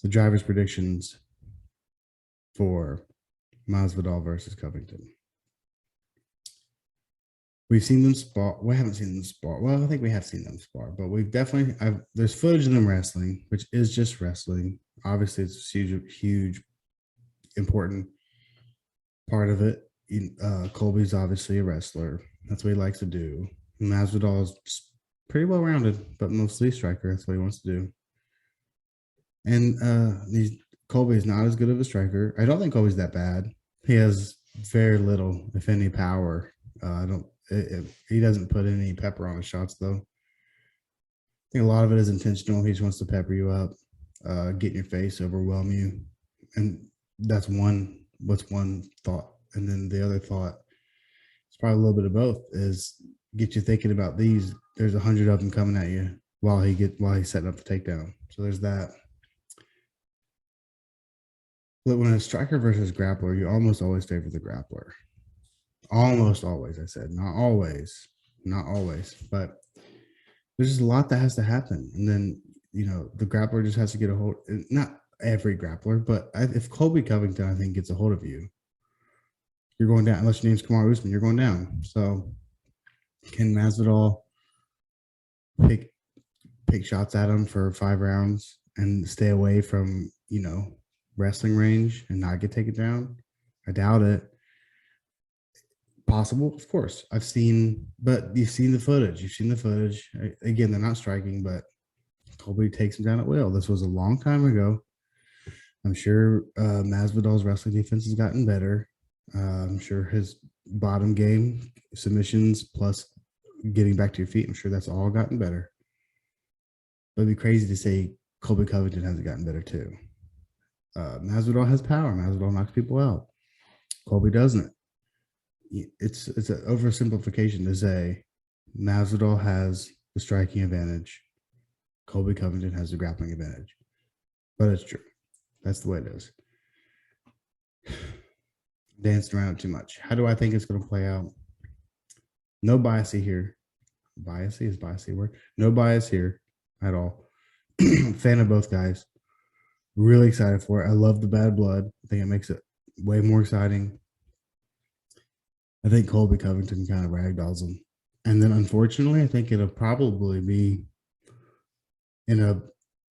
the driver's predictions for Masvidal versus Covington. We've seen them spar. We haven't seen them spar. Well, I think we have seen them spar, but we've definitely, there's footage of them wrestling, which is just wrestling. Obviously, it's a huge, important part of it. Colby's obviously a wrestler. That's what he likes to do. Masvidal is pretty well rounded, but mostly a striker. That's what he wants to do. And Colby is not as good of a striker. I don't think Colby's that bad. He has very little, if any, power. He doesn't put any pepper on his shots, though. I think a lot of it is intentional. He just wants to pepper you up, get in your face, overwhelm you. And that's one thought. And then the other thought, it's probably a little bit of both, is get you thinking about these. There's 100 of them coming at you while he's setting up the takedown. So there's that. But when a striker versus grappler, you almost always favor the grappler. Almost always, I said. Not always. But there's just a lot that has to happen. And then, the grappler just has to get a hold. Not every grappler, but if Colby Covington, I think, gets a hold of you, you're going down. Unless your name's Kamaru Usman, you're going down. So can Masvidal pick shots at him for 5 rounds and stay away from, wrestling range and not get taken down? I doubt it. Possible, of course. But you've seen the footage. Again, they're not striking, but Colby takes him down at will. This was a long time ago. I'm sure Masvidal's wrestling defense has gotten better. I'm sure his bottom game, submissions plus getting back to your feet, I'm sure that's all gotten better. But it'd be crazy to say Colby Covington hasn't gotten better too. Masvidal has power. Masvidal knocks people out. Colby doesn't. It's an oversimplification to say Masvidal has the striking advantage. Colby Covington has the grappling advantage. But it's true. That's the way it is. Danced around too much. How do I think it's going to play out? No bias here. Biasy is biasy word. No bias here at all. Fan of both guys. Really excited for it. I love the bad blood. I think it makes it way more exciting. I think Colby Covington kind of ragdolls him. And then, unfortunately, I think it'll probably be in a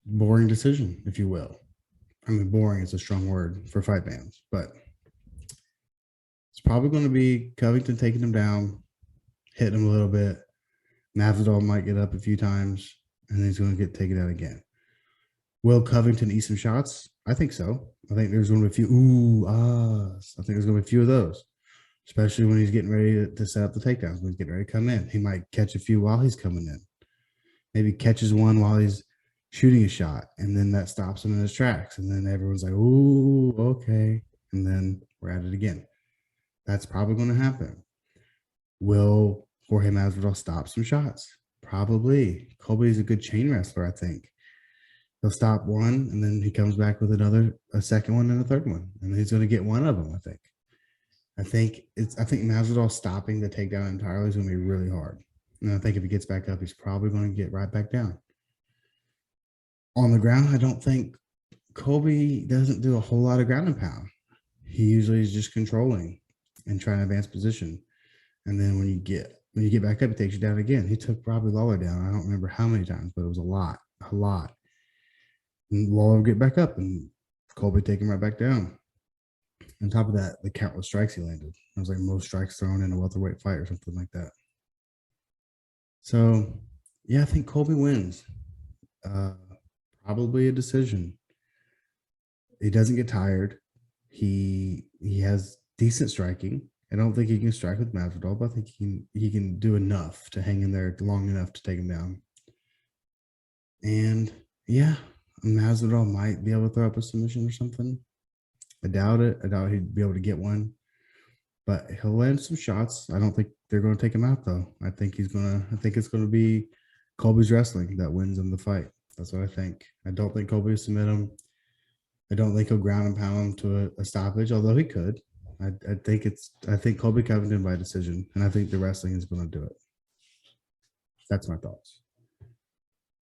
boring decision, if you will. I mean, boring is a strong word for fight fans, but it's probably going to be Covington taking him down, hitting him a little bit. Masvidal might get up a few times, and then he's going to get taken out again. Will Covington eat some shots? I think so. I think there's going to be a few I think there's going to be a few of those, especially when he's getting ready to set up the takedowns, when he's getting ready to come in. He might catch a few while he's coming in. Maybe catches one while he's shooting a shot, and then that stops him in his tracks. And then everyone's like, ooh, okay. And then we're at it again. That's probably going to happen. Will Jorge Masvidal stop some shots? Probably. Colby's a good chain wrestler, I think. He'll stop one, and then he comes back with a second one and a third one. And he's going to get one of them, I think. I think Masvidal stopping the takedown entirely is going to be really hard. And I think if he gets back up, he's probably going to get right back down. On the ground, I don't think Colby doesn't do a whole lot of ground and pound. He usually is just controlling and trying to advance position. And then when you get back up, he takes you down again. He took Robbie Lawler down. I don't remember how many times, but it was a lot. And Lawler would get back up, and Colby take him right back down. On top of that, the countless strikes he landed. It was like most strikes thrown in a welterweight fight or something like that. So, yeah, I think Colby wins. Probably a decision. He doesn't get tired. He has decent striking. I don't think he can strike with Masvidal, but I think he can do enough to hang in there long enough to take him down. And, yeah, Masvidal might be able to throw up a submission or something. I doubt it. I doubt he'd be able to get one. But he'll land some shots. I don't think they're going to take him out, though. I think it's going to be Colby's wrestling that wins him the fight. That's what I think. I don't think Colby will submit him. I don't think he'll ground and pound him to a stoppage, although he could. I think Colby Covington by decision, and I think the wrestling is going to do it. That's my thoughts.